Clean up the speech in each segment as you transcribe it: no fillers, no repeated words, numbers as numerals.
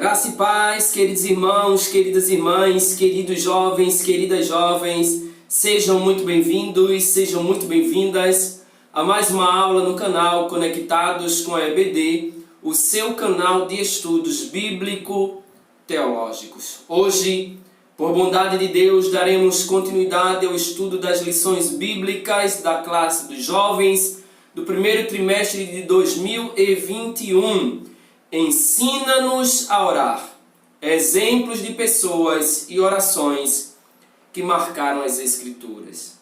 Graça e paz, queridos irmãos, queridas irmãs, queridos jovens, queridas jovens, sejam muito bem-vindos, sejam muito bem-vindas a mais uma aula no canal Conectados com a EBD, o seu canal de estudos bíblico-teológicos. Hoje, por bondade de Deus, daremos continuidade ao estudo das lições bíblicas da classe dos jovens do primeiro trimestre de 2021. Ensina-nos a orar. Exemplos de pessoas e orações que marcaram as Escrituras.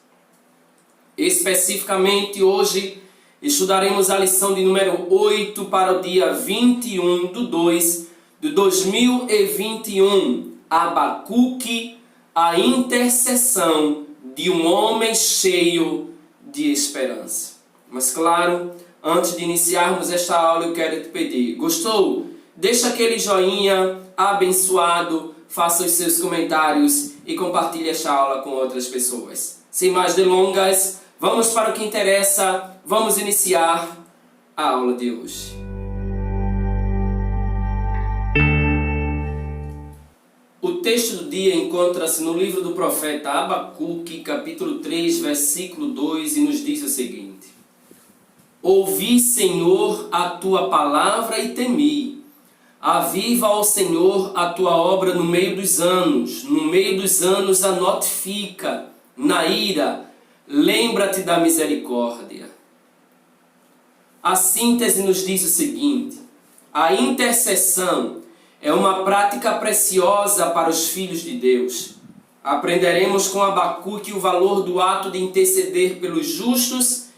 Especificamente, hoje, estudaremos a lição de número 8 para o dia 21/2 de 2021. Abacuque, a intercessão de um homem cheio de esperança. Mas claro, antes de iniciarmos esta aula, eu quero te pedir: gostou? Deixa aquele joinha abençoado, faça os seus comentários e compartilhe esta aula com outras pessoas. Sem mais delongas, vamos para o que interessa, vamos iniciar a aula de hoje. O texto do dia encontra-se no livro do profeta Abacuque, capítulo 3, versículo 2, e nos diz o seguinte: Ouvi, Senhor, a tua palavra e temi. Aviva, ó Senhor, a tua obra no meio dos anos. No meio dos anos a notifica. Na ira, lembra-te da misericórdia. A síntese nos diz o seguinte: a intercessão é uma prática preciosa para os filhos de Deus. Aprenderemos com Abacuque o valor do ato de interceder pelos justos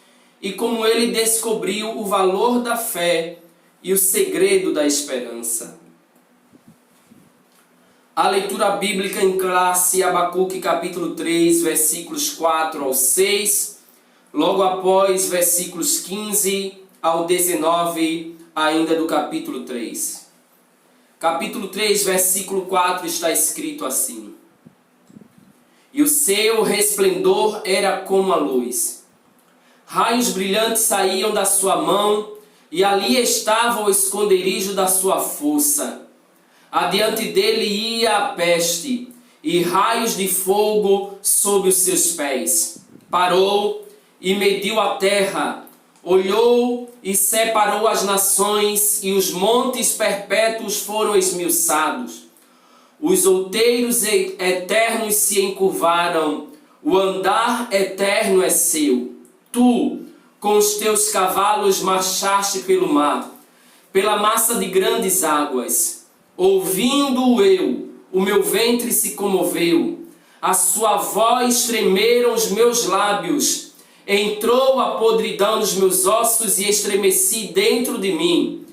e como ele descobriu o valor da fé e o segredo da esperança. A leitura bíblica em classe, Abacuque capítulo 3, versículos 4 ao 6, logo após versículos 15 ao 19, ainda do capítulo 3. Capítulo 3, versículo 4 está escrito assim: E o seu resplendor era como a luz. Raios brilhantes saíam da sua mão, e ali estava o esconderijo da sua força. Adiante dele ia a peste, e raios de fogo sob os seus pés. Parou e mediu a terra, olhou e separou as nações, e os montes perpétuos foram esmiuçados. Os outeiros eternos se encurvaram, o andar eterno é seu. Tu, com os teus cavalos, marchaste pelo mar, pela massa de grandes águas. Ouvindo-o eu, o meu ventre se comoveu, a sua voz tremeram os meus lábios. Entrou a podridão nos meus ossos e estremeci dentro de mim.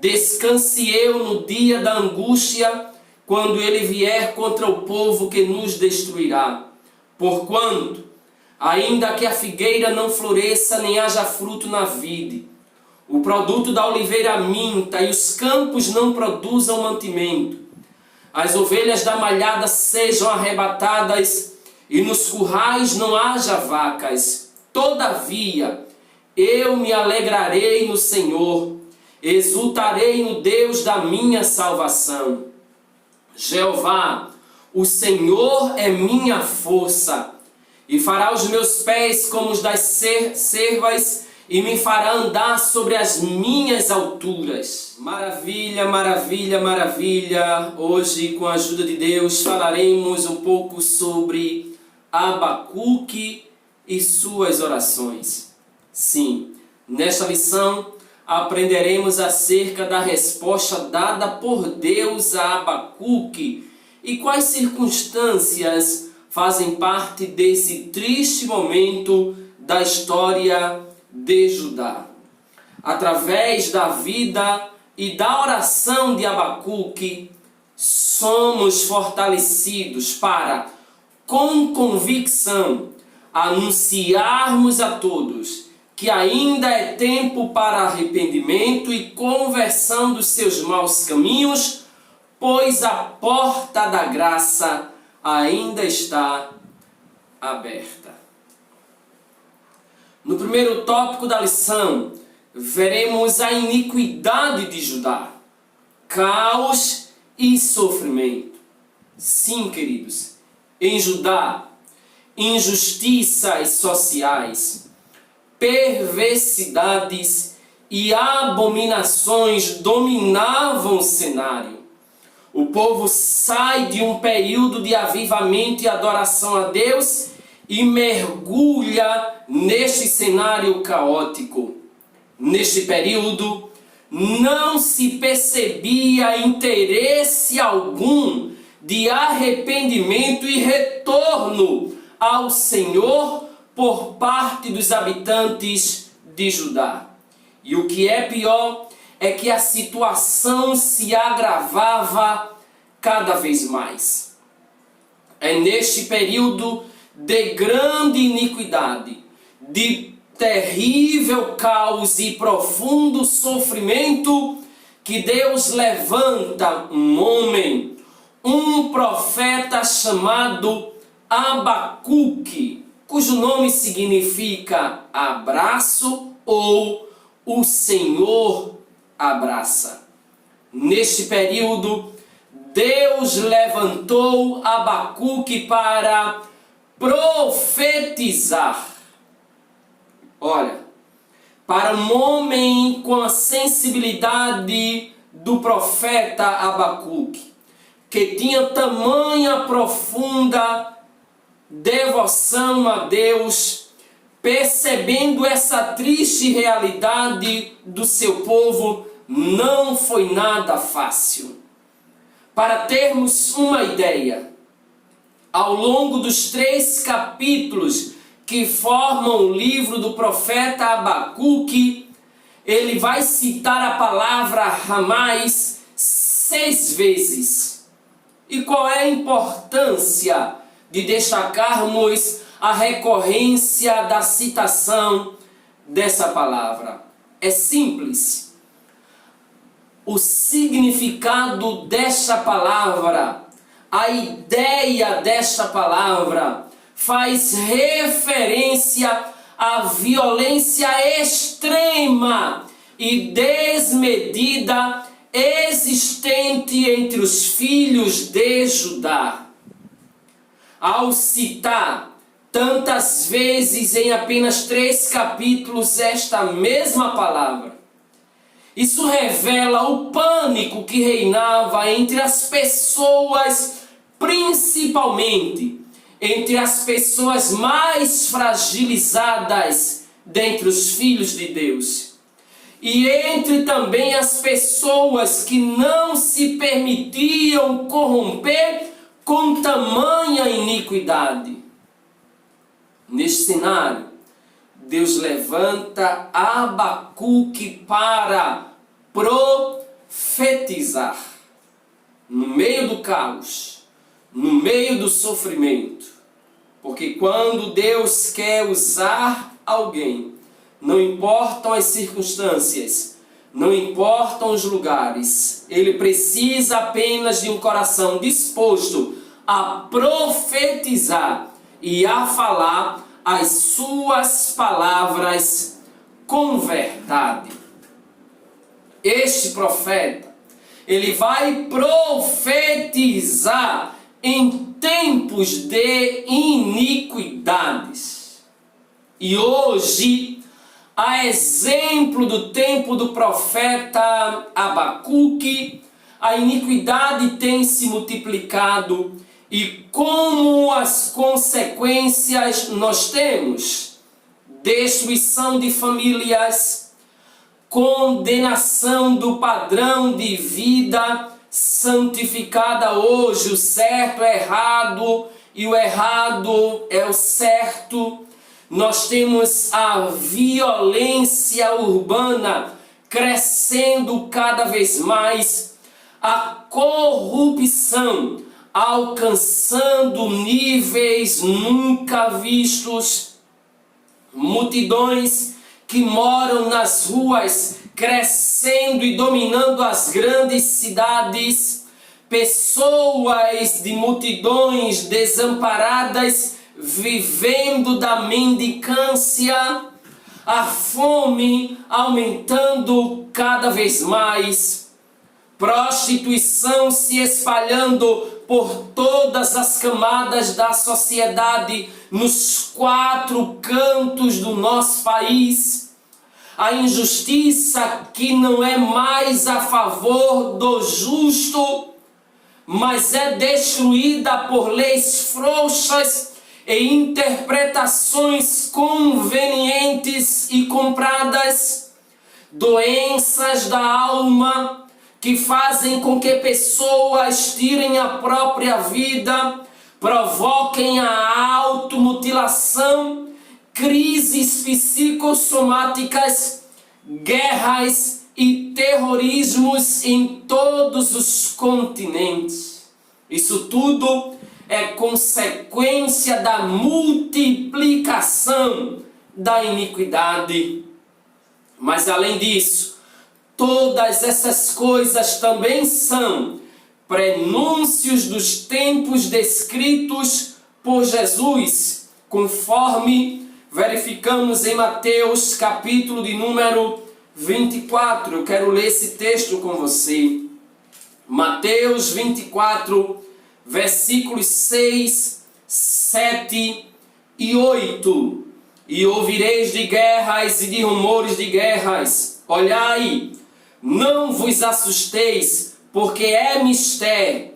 Descanse eu no dia da angústia, quando ele vier contra o povo que nos destruirá. Porquanto, ainda que a figueira não floresça, nem haja fruto na vide, o produto da oliveira minta, e os campos não produzam mantimento, as ovelhas da malhada sejam arrebatadas, e nos currais não haja vacas, todavia eu me alegrarei no Senhor, exultarei no Deus da minha salvação. Jeová, o Senhor é minha força, e fará os meus pés como os das cervas, e me fará andar sobre as minhas alturas. Maravilha, maravilha, maravilha! Hoje, com a ajuda de Deus, falaremos um pouco sobre Abacuque e suas orações. Sim, nesta lição aprenderemos acerca da resposta dada por Deus a Abacuque e quais circunstâncias fazem parte desse triste momento da história de Judá. Através da vida e da oração de Abacuque, somos fortalecidos para, com convicção, anunciarmos a todos que ainda é tempo para arrependimento e conversão dos seus maus caminhos, pois a porta da graça ainda está aberta. No primeiro tópico da lição, veremos a iniquidade de Judá, caos e sofrimento. Sim, queridos, em Judá, injustiças sociais, perversidades e abominações dominavam o cenário. O povo sai de um período de avivamento e adoração a Deus e mergulha neste cenário caótico. Neste período, não se percebia interesse algum de arrependimento e retorno ao Senhor por parte dos habitantes de Judá. E o que é pior é que a situação se agravava cada vez mais. É neste período de grande iniquidade, de terrível caos e profundo sofrimento, que Deus levanta um homem, um profeta chamado Abacuque, cujo nome significa abraço ou o Senhor abraça. Neste período, Deus levantou Abacuque para profetizar. Olha, para um homem com a sensibilidade do profeta Abacuque, que tinha tamanha profunda devoção a Deus, percebendo essa triste realidade do seu povo, não foi nada fácil. Para termos uma ideia, ao longo dos 3 capítulos que formam o livro do profeta Abacuque, ele vai citar a palavra Ramais 6 vezes. E qual é a importância de destacarmos a recorrência da citação dessa palavra? É simples. O significado desta palavra, a ideia desta palavra, faz referência à violência extrema e desmedida existente entre os filhos de Judá. Ao citar tantas vezes em apenas 3 capítulos esta mesma palavra, isso revela o pânico que reinava entre as pessoas, principalmente entre as pessoas mais fragilizadas dentre os filhos de Deus, e entre também as pessoas que não se permitiam corromper com tamanha iniquidade. Neste cenário, Deus levanta Abacuque para profetizar. No meio do caos, no meio do sofrimento. Porque quando Deus quer usar alguém, não importam as circunstâncias, não importam os lugares, Ele precisa apenas de um coração disposto a profetizar e a falar as suas palavras com verdade. Este profeta, ele vai profetizar em tempos de iniquidades. E hoje, a exemplo do tempo do profeta Abacuque, a iniquidade tem se multiplicado. E como as consequências nós temos? Destruição de famílias, condenação do padrão de vida santificada hoje, o certo é errado e o errado é o certo. Nós temos a violência urbana crescendo cada vez mais, a corrupção alcançando níveis nunca vistos, multidões que moram nas ruas crescendo e dominando as grandes cidades, pessoas de multidões desamparadas vivendo da mendicância, a fome aumentando cada vez mais, prostituição se espalhando por todas as camadas da sociedade, nos 4 cantos do nosso país. A injustiça que não é mais a favor do justo, mas é destruída por leis frouxas e interpretações convenientes e compradas. Doenças da alma que fazem com que pessoas tirem a própria vida, provoquem a automutilação, crises psicossomáticas, guerras e terrorismos em todos os continentes. Isso tudo é consequência da multiplicação da iniquidade. Mas além disso, todas essas coisas também são prenúncios dos tempos descritos por Jesus, conforme verificamos em Mateus capítulo de número 24. Eu quero ler esse texto com você. Mateus 24, versículos 6, 7 e 8. E ouvireis de guerras e de rumores de guerras. Olhai, não vos assusteis, porque é mistério.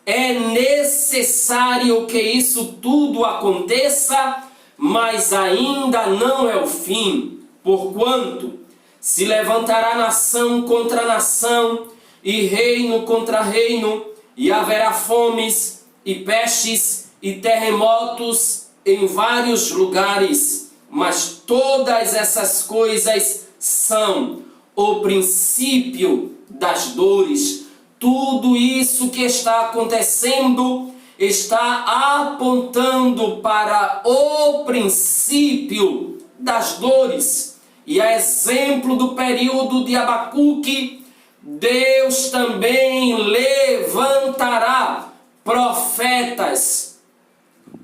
É necessário que isso tudo aconteça, mas ainda não é o fim. Porquanto se levantará nação contra nação, e reino contra reino, e haverá fomes, e pestes, e terremotos em vários lugares. Mas todas essas coisas são o princípio das dores. Tudo isso que está acontecendo está apontando para o princípio das dores. E a exemplo do período de Abacuque, Deus também levantará profetas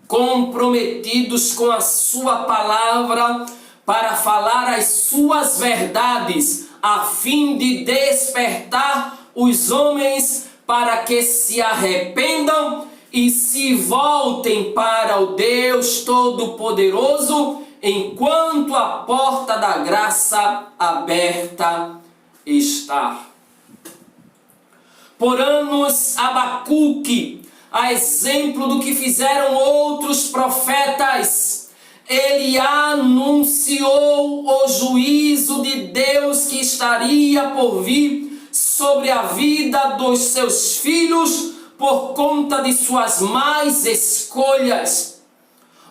comprometidos com a sua palavra para falar as suas verdades, a fim de despertar os homens para que se arrependam e se voltem para o Deus Todo-Poderoso, enquanto a porta da graça aberta está. Por anos, Abacuque, a exemplo do que fizeram outros profetas, ele anunciou o juízo de Deus que estaria por vir sobre a vida dos seus filhos por conta de suas más escolhas.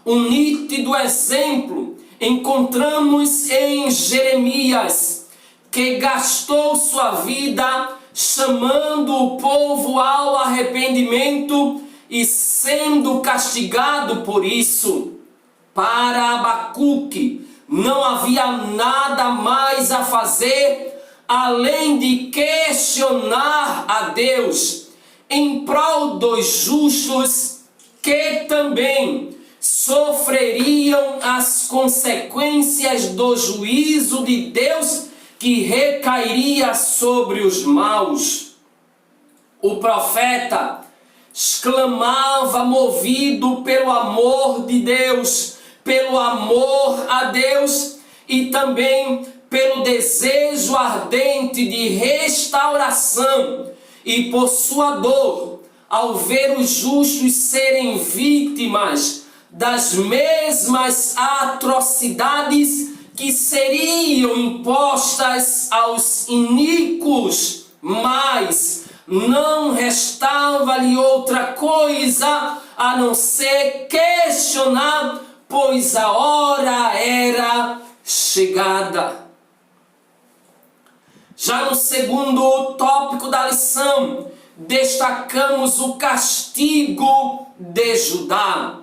Um nítido exemplo encontramos em Jeremias, que gastou sua vida chamando o povo ao arrependimento e sendo castigado por isso. Para Abacuque não havia nada mais a fazer além de questionar a Deus em prol dos justos, que também sofreriam as consequências do juízo de Deus que recairia sobre os maus. O profeta exclamava, movido pelo amor de Deus, pelo amor a Deus e também pelo desejo ardente de restauração, e por sua dor ao ver os justos serem vítimas das mesmas atrocidades que seriam impostas aos iníquos, mas não restava-lhe outra coisa a não ser questionar, pois a hora era chegada. Já no segundo tópico da lição, destacamos o castigo de Judá.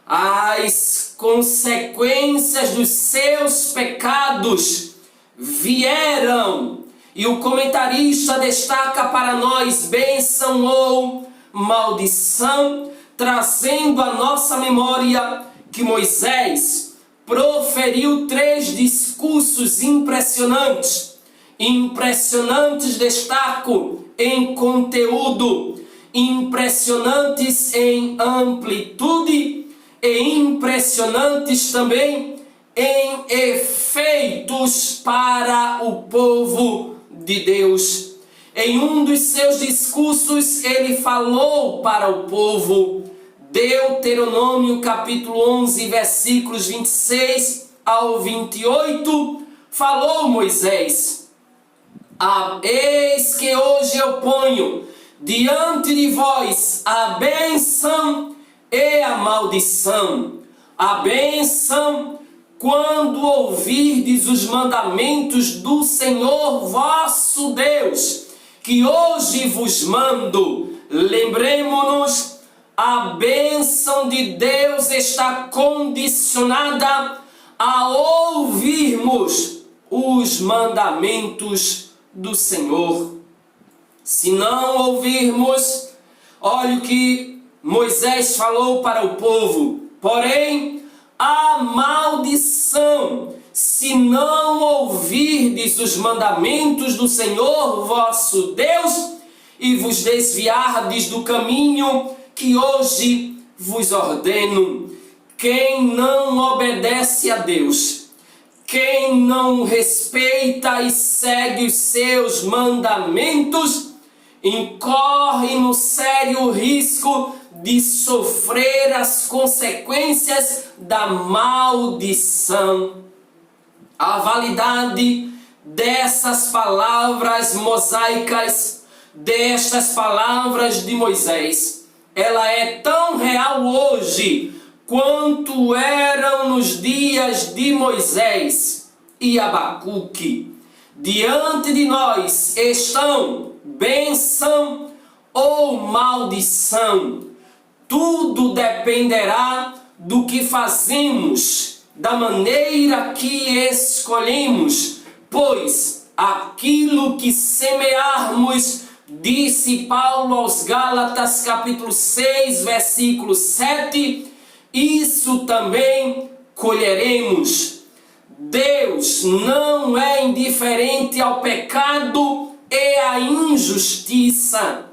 As consequências dos seus pecados vieram, e o comentarista destaca para nós bênção ou maldição, trazendo à nossa memória que Moisés proferiu 3 discursos impressionantes, impressionantes, destaco, em conteúdo, impressionantes em amplitude e impressionantes também em efeitos para o povo de Deus. Em um dos seus discursos, ele falou para o povo. Deuteronômio capítulo 11, versículos 26 ao 28, falou Moisés: eis que hoje eu ponho diante de vós a bênção e a maldição. A bênção, quando ouvirdes os mandamentos do Senhor vosso Deus, que hoje vos mando. Lembremos-nos, a bênção de Deus está condicionada a ouvirmos os mandamentos do Senhor. Se não ouvirmos, olha o que Moisés falou para o povo: porém, a maldição, se não ouvirdes os mandamentos do Senhor vosso Deus, e vos desviardes do caminho que hoje vos ordeno. Quem não obedece a Deus, quem não respeita e segue os seus mandamentos, incorre no sério risco de sofrer as consequências da maldição. A validade dessas palavras mosaicas, destas palavras de Moisés, ela é tão real hoje quanto eram nos dias de Moisés e Abacuque. Diante de nós estão bênção ou maldição. Tudo dependerá do que fazemos, da maneira que escolhemos, pois aquilo que semearmos, disse Paulo aos Gálatas capítulo 6, versículo 7, isso também colheremos. Deus não é indiferente ao pecado e à injustiça.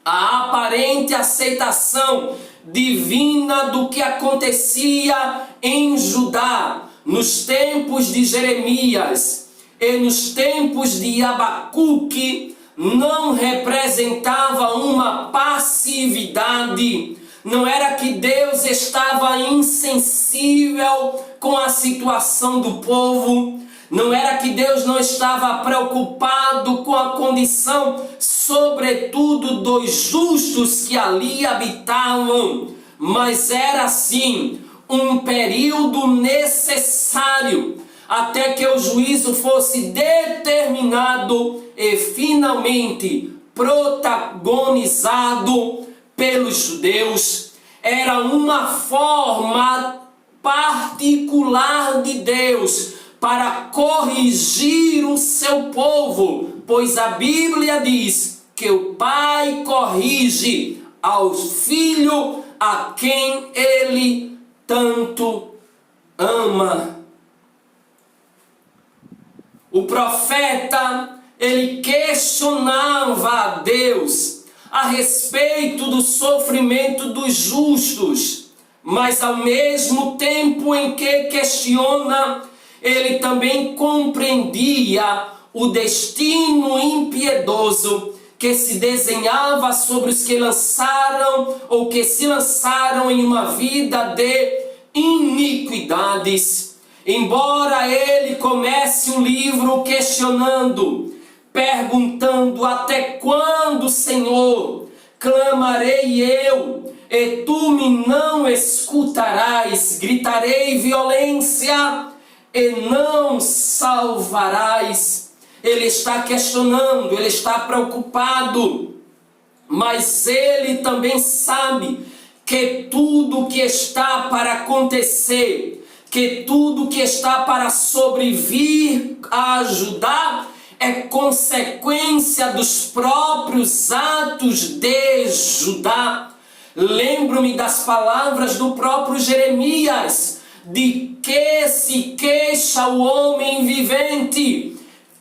A aparente aceitação divina do que acontecia em Judá nos tempos de Jeremias e nos tempos de Abacuque não representava uma passividade. Não era que Deus estava insensível com a situação do povo. Não era que Deus não estava preocupado com a condição, sobretudo dos justos que ali habitavam. Mas era sim um período necessário até que o juízo fosse determinado e finalmente protagonizado pelos judeus. Era uma forma particular de Deus para corrigir o seu povo, pois a Bíblia diz que o pai corrige ao filho a quem ele tanto ama. O profeta, ele questionava a Deus a respeito do sofrimento dos justos, mas ao mesmo tempo em que questiona, ele também compreendia o destino impiedoso que se desenhava sobre os que lançaram ou que se lançaram em uma vida de iniquidades. Embora ele comece o livro questionando, perguntando: até quando, Senhor, clamarei eu, e tu me não escutarás? Gritarei violência, e não salvarás. Ele está questionando, ele está preocupado, mas ele também sabe que tudo que está para acontecer, que tudo que está para sobrevir a Judá é consequência dos próprios atos de Judá. Lembro-me das palavras do próprio Jeremias: de que se queixa o homem vivente,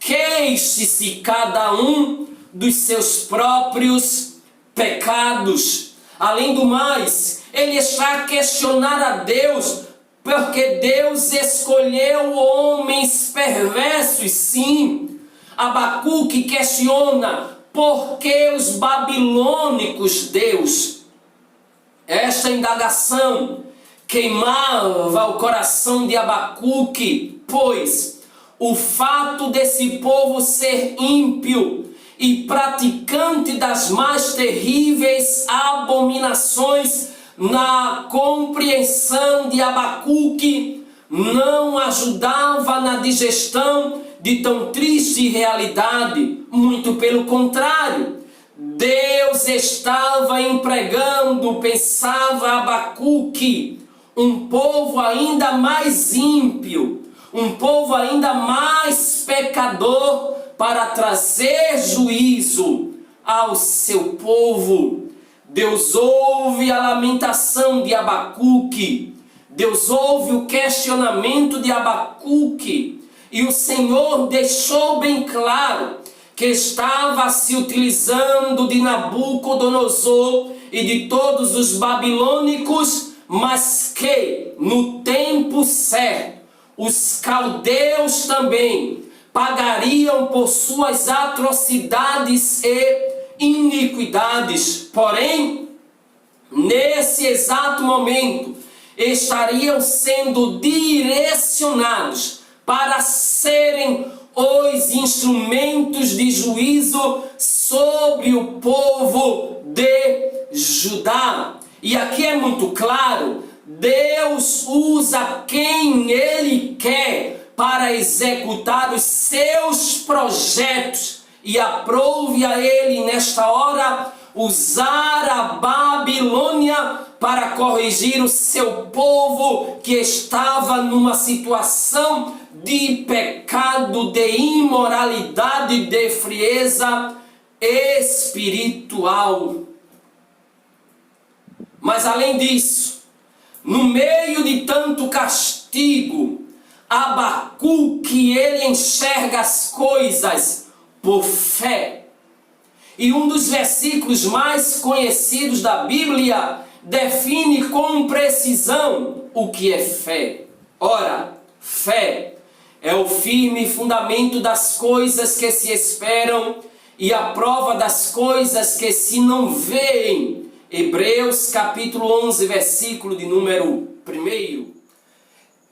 queixe-se cada um dos seus próprios pecados. Além do mais, ele está a questionar a Deus, porque Deus escolheu homens perversos, sim. Abacuque questiona por que os babilônicos, Deus. Esta indagação queimava o coração de Abacuque, pois o fato desse povo ser ímpio e praticante das mais terríveis abominações na compreensão de Abacuque não ajudava na digestão de tão triste realidade. Muito pelo contrário, Deus estava empregando, pensava Abacuque, um povo ainda mais ímpio, um povo ainda mais pecador, para trazer juízo ao seu povo. Deus ouve a lamentação de Abacuque, Deus ouve o questionamento de Abacuque, e o Senhor deixou bem claro que estava se utilizando de Nabucodonosor e de todos os babilônicos, mas que no tempo certo os caldeus também pagariam por suas atrocidades e iniquidades. Porém, nesse exato momento, estariam sendo direcionados para serem os instrumentos de juízo sobre o povo de Judá. E aqui é muito claro, Deus usa quem Ele quer para executar os seus projetos, e aprove a Ele nesta hora usar a Babilônia para corrigir o seu povo que estava numa situação de pecado, de imoralidade, de frieza espiritual. Mas além disso, no meio de tanto castigo, Abacuque, ele enxerga as coisas por fé. E um dos versículos mais conhecidos da Bíblia define com precisão o que é fé. Ora, fé é o firme fundamento das coisas que se esperam e a prova das coisas que se não veem. Hebreus capítulo 11, versículo de número 1.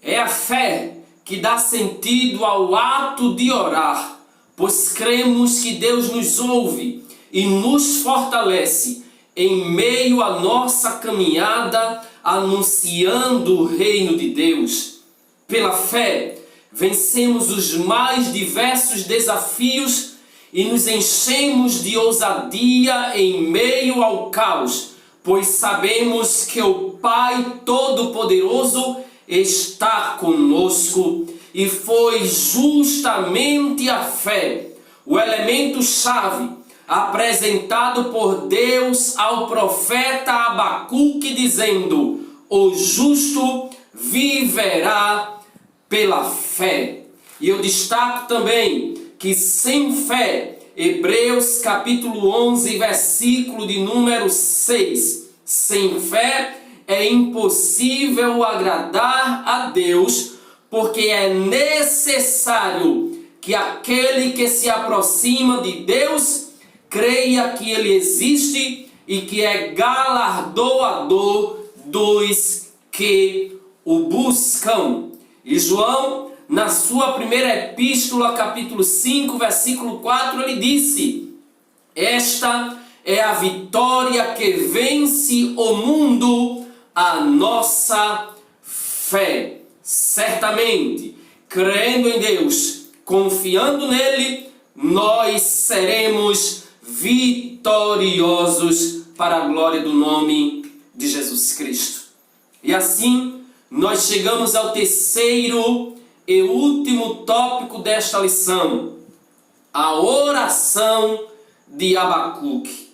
É a fé que dá sentido ao ato de orar, pois cremos que Deus nos ouve e nos fortalece em meio à nossa caminhada anunciando o reino de Deus. Pela fé, vencemos os mais diversos desafios e nos enchemos de ousadia em meio ao caos, pois sabemos que o Pai Todo-Poderoso está conosco, e foi justamente a fé o elemento-chave apresentado por Deus ao profeta Abacuque, dizendo: o justo viverá pela fé. E eu destaco também que sem fé, Hebreus capítulo 11, versículo de número 6, sem fé é impossível agradar a Deus, porque é necessário que aquele que se aproxima de Deus creia que Ele existe e que é galardoador dos que o buscam. E João, na sua primeira epístola, capítulo 5, versículo 4, ele disse: esta é a vitória que vence o mundo, a nossa fé. Certamente, crendo em Deus, confiando nele, nós seremos vitoriosos para a glória do nome de Jesus Cristo. E assim, nós chegamos ao terceiro e último tópico desta lição: a oração de Abacuque.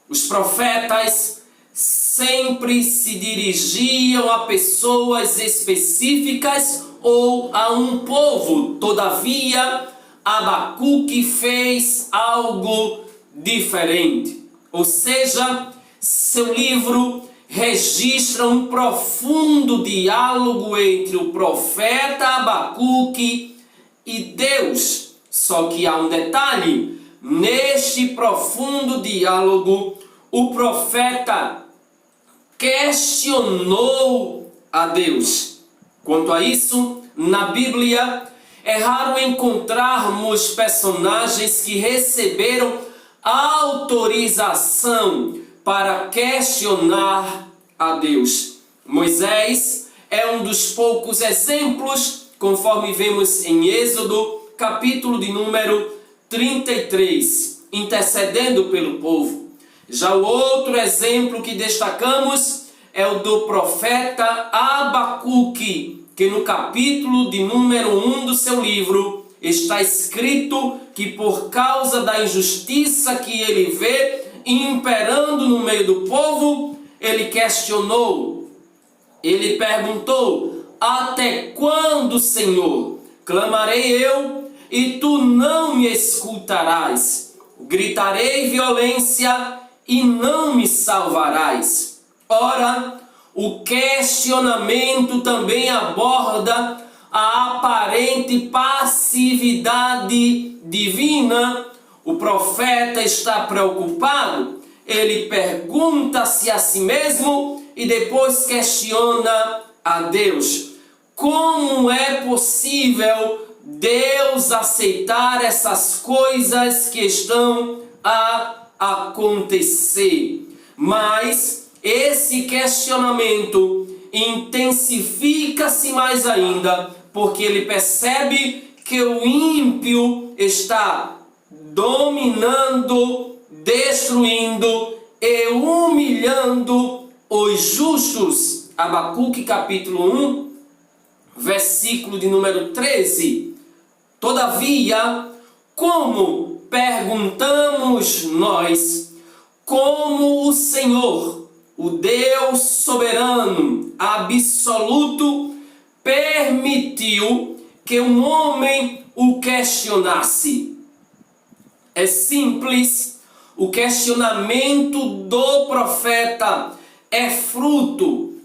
Os profetas sempre se dirigiam a pessoas específicas ou a um povo. Todavia, Abacuque fez algo diferente. Ou seja, seu livro registra um profundo diálogo entre o profeta Abacuque e Deus. Só que há um detalhe: neste profundo diálogo, o profeta questionou a Deus. Quanto a isso, na Bíblia, é raro encontrarmos personagens que receberam autorização para questionar a Deus. Moisés é um dos poucos exemplos, conforme vemos em Êxodo, capítulo de número 33, intercedendo pelo povo. Já o outro exemplo que destacamos é o do profeta Abacuque, que no capítulo de número 1 do seu livro está escrito que por causa da injustiça que ele vê imperando no meio do povo, ele questionou, ele perguntou: até quando, Senhor, clamarei eu e tu não me escutarás? Gritarei violência e não me salvarás. Ora, o questionamento também aborda a aparente passividade divina. O profeta está preocupado, ele pergunta-se a si mesmo e depois questiona a Deus. Como é possível Deus aceitar essas coisas que estão a acontecer? Mas esse questionamento intensifica-se mais ainda, porque ele percebe que o ímpio está dominando, destruindo e humilhando os justos. Abacuque capítulo 1, versículo de número 13. Todavia, como perguntamos nós, como o Senhor, o Deus soberano, absoluto, permitiu que um homem o questionasse? É simples, o questionamento do profeta é fruto,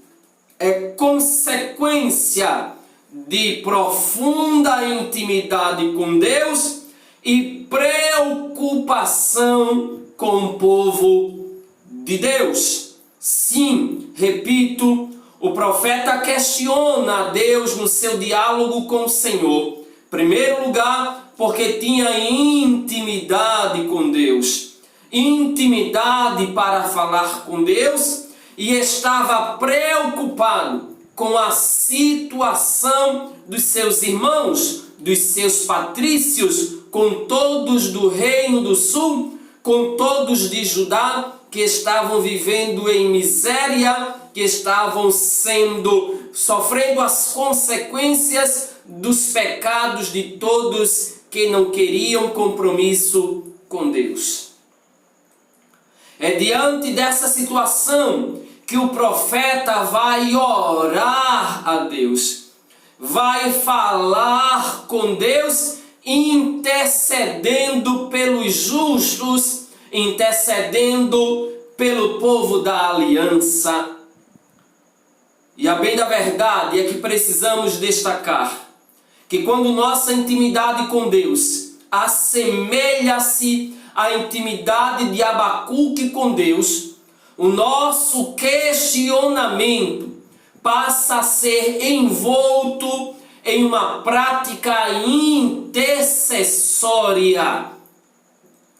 é consequência de profunda intimidade com Deus e preocupação com o povo de Deus. Sim, repito, o profeta questiona a Deus no seu diálogo com o Senhor. Em primeiro lugar, porque tinha intimidade com Deus, intimidade para falar com Deus, e estava preocupado com a situação dos seus irmãos, dos seus patrícios, com todos do reino do sul, com todos de Judá, que estavam vivendo em miséria, que estavam sofrendo as consequências dos pecados de todos que não queriam compromisso com Deus. É diante dessa situação que o profeta vai orar a Deus, vai falar com Deus, intercedendo pelos justos, intercedendo pelo povo da aliança. E a bem da verdade é que precisamos destacar que quando nossa intimidade com Deus assemelha-se à intimidade de Abacuque com Deus, o nosso questionamento passa a ser envolto em uma prática intercessória.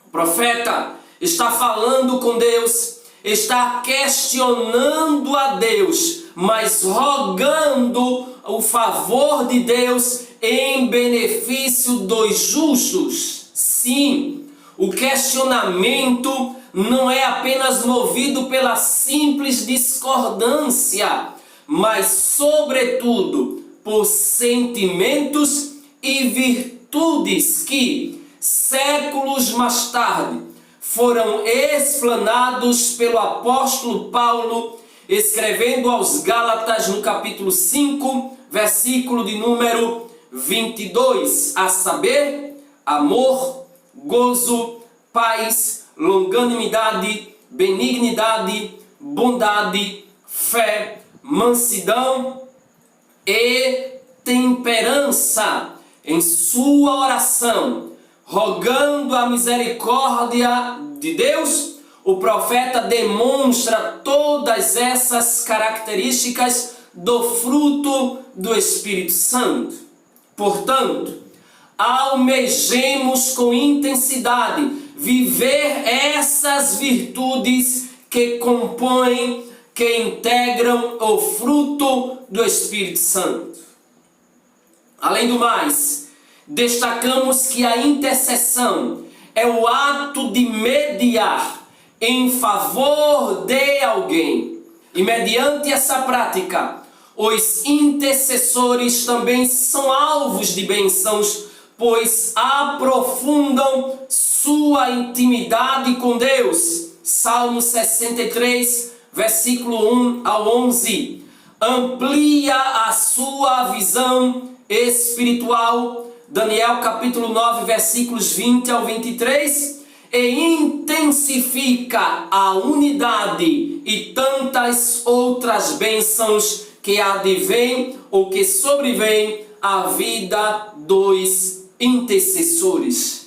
O profeta está falando com Deus, está questionando a Deus, mas rogando o favor de Deus em benefício dos justos. Sim, o questionamento não é apenas movido pela simples discordância, mas, sobretudo, por sentimentos e virtudes que, séculos mais tarde, foram explanados pelo apóstolo Paulo, escrevendo aos Gálatas no capítulo 5, versículo de número 22, a saber, amor, gozo, paz, longanimidade, benignidade, bondade, fé, mansidão e temperança. Em sua oração, rogando a misericórdia de Deus, o profeta demonstra todas essas características do fruto do Espírito Santo. Portanto, almejemos com intensidade viver essas virtudes que compõem, que integram o fruto do Espírito Santo. Além do mais, destacamos que a intercessão é o ato de mediar em favor de alguém. E mediante essa prática, os intercessores também são alvos de bênçãos, pois aprofundam sua intimidade com Deus. Salmo 63, versículo 1 ao 11. Amplia a sua visão espiritual. Daniel capítulo 9, versículos 20 ao 23. E intensifica a unidade e tantas outras bênçãos que advêm ou que sobrevêm à vida dos intercessores.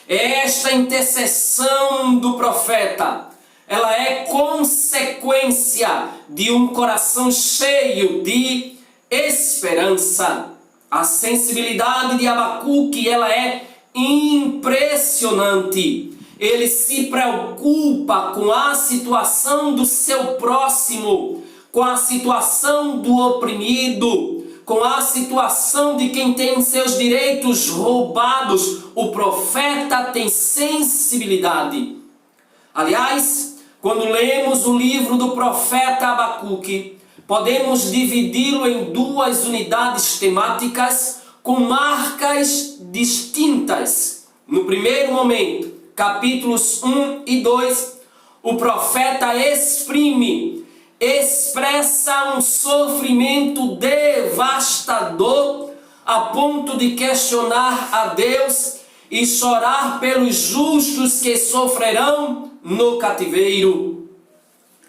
Esta intercessão do profeta, ela é consequência de um coração cheio de esperança. A sensibilidade de Abacuque, ela é impressionante. Ele se preocupa com a situação do seu próximo, com a situação do oprimido, com a situação de quem tem seus direitos roubados. O profeta tem sensibilidade. Aliás, quando lemos o livro do profeta Abacuque, podemos dividi-lo em duas unidades temáticas com marcas distintas. No primeiro momento, capítulos 1 e 2, o profeta expressa um sofrimento devastador a ponto de questionar a Deus e chorar pelos justos que sofrerão no cativeiro.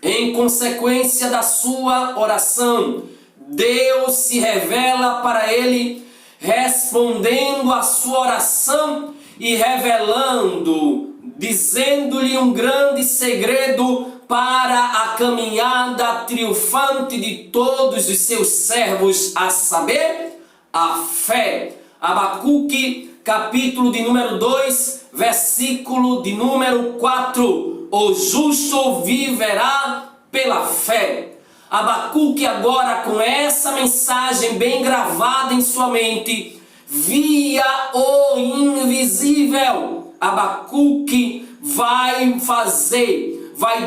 Em consequência da sua oração, Deus se revela para ele, respondendo à sua oração e revelando, dizendo-lhe um grande segredo para a caminhada triunfante de todos os seus servos, a saber, a fé. Abacuque, capítulo de número 2, versículo de número 4. O justo viverá pela fé. Abacuque agora, com essa mensagem bem gravada em sua mente, via o invisível. Abacuque vai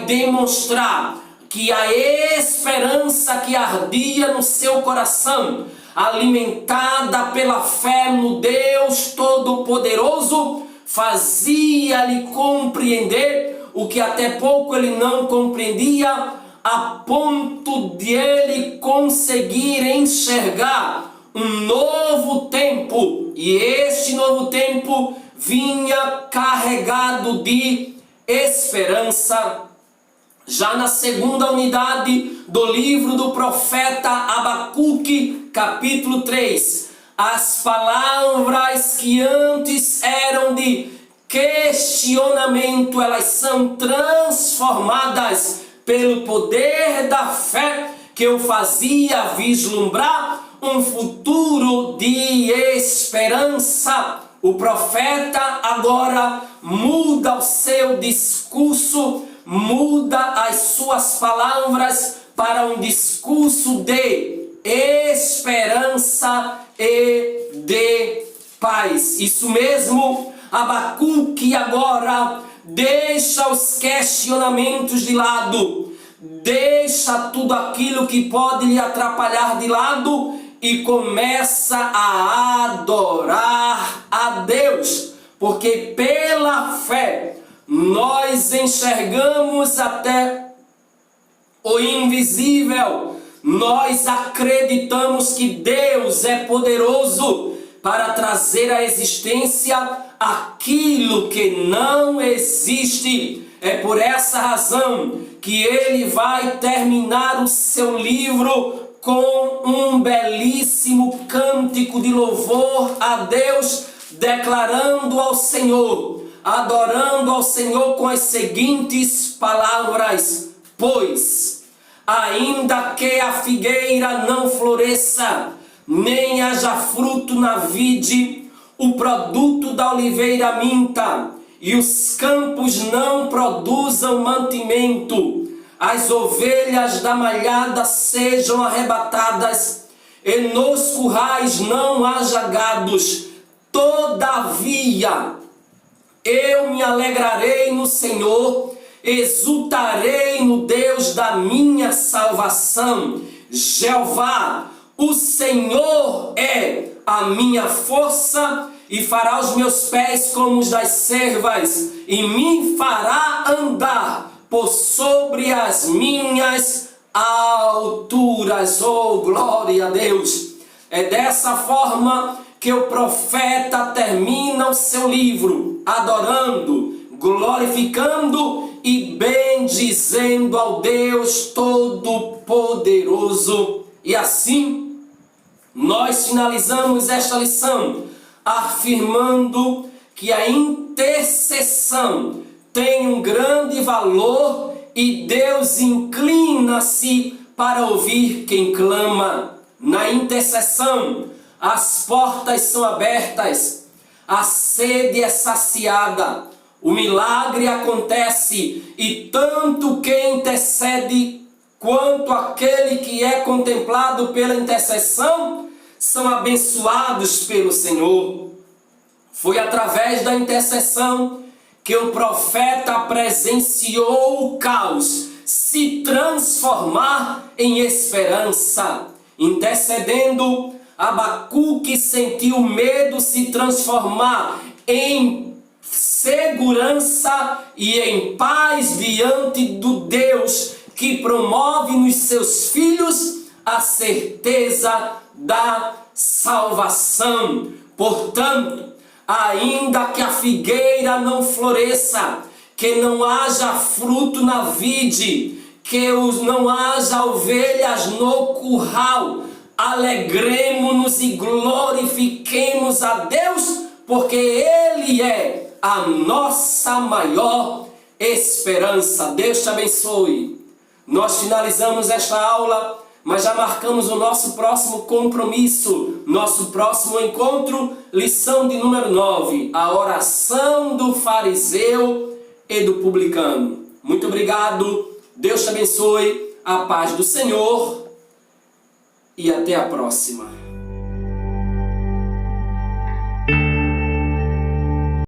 demonstrar que a esperança que ardia no seu coração, alimentada pela fé no Deus Todo-Poderoso, fazia-lhe compreender o que até pouco ele não compreendia, a ponto de ele conseguir enxergar um novo tempo. E este novo tempo vinha carregado de esperança. Já na segunda unidade do livro do profeta Abacuque, capítulo 3, as palavras que antes eram de questionamento, elas são transformadas pelo poder da fé que o fazia vislumbrar um futuro de esperança. O profeta agora muda o seu discurso, muda as suas palavras para um discurso de esperança e de paz. Isso mesmo, Abacuque agora deixa os questionamentos de lado, deixa tudo aquilo que pode lhe atrapalhar de lado e começa a adorar a Deus, porque pela fé nós enxergamos até o invisível. Nós acreditamos que Deus é poderoso para trazer à existência aquilo que não existe. É por essa razão que ele vai terminar o seu livro com um belíssimo cântico de louvor a Deus, declarando ao Senhor, adorando ao Senhor com as seguintes palavras: pois, ainda que a figueira não floresça, nem haja fruto na vide, o produto da oliveira minta, e os campos não produzam mantimento, as ovelhas da malhada sejam arrebatadas, e nos currais não haja gados, todavia eu me alegrarei no Senhor, exultarei no Deus da minha salvação. Jeová, o Senhor é a minha força, e fará os meus pés como os das servas, e me fará andar por sobre as minhas alturas. Oh, glória a Deus! É dessa forma que o profeta termina o seu livro, adorando, glorificando e bendizendo ao Deus Todo-Poderoso. E assim, nós finalizamos esta lição afirmando que a intercessão tem um grande valor e Deus inclina-se para ouvir quem clama. Na intercessão, as portas são abertas, a sede é saciada, o milagre acontece, e tanto quem intercede quanto aquele que é contemplado pela intercessão são abençoados pelo Senhor. Foi através da intercessão que o profeta presenciou o caos se transformar em esperança. Intercedendo, Abacuque sentiu medo se transformar em segurança e em paz diante do Deus que promove nos seus filhos a certeza da salvação. Portanto, ainda que a figueira não floresça, que não haja fruto na vide, que não haja ovelhas no curral, alegremo-nos e glorifiquemos a Deus, porque Ele é a nossa maior esperança. Deus te abençoe. Nós finalizamos esta aula, mas já marcamos o nosso próximo compromisso, nosso próximo encontro, lição de número 9, a oração do fariseu e do publicano. Muito obrigado, Deus te abençoe, a paz do Senhor e até a próxima.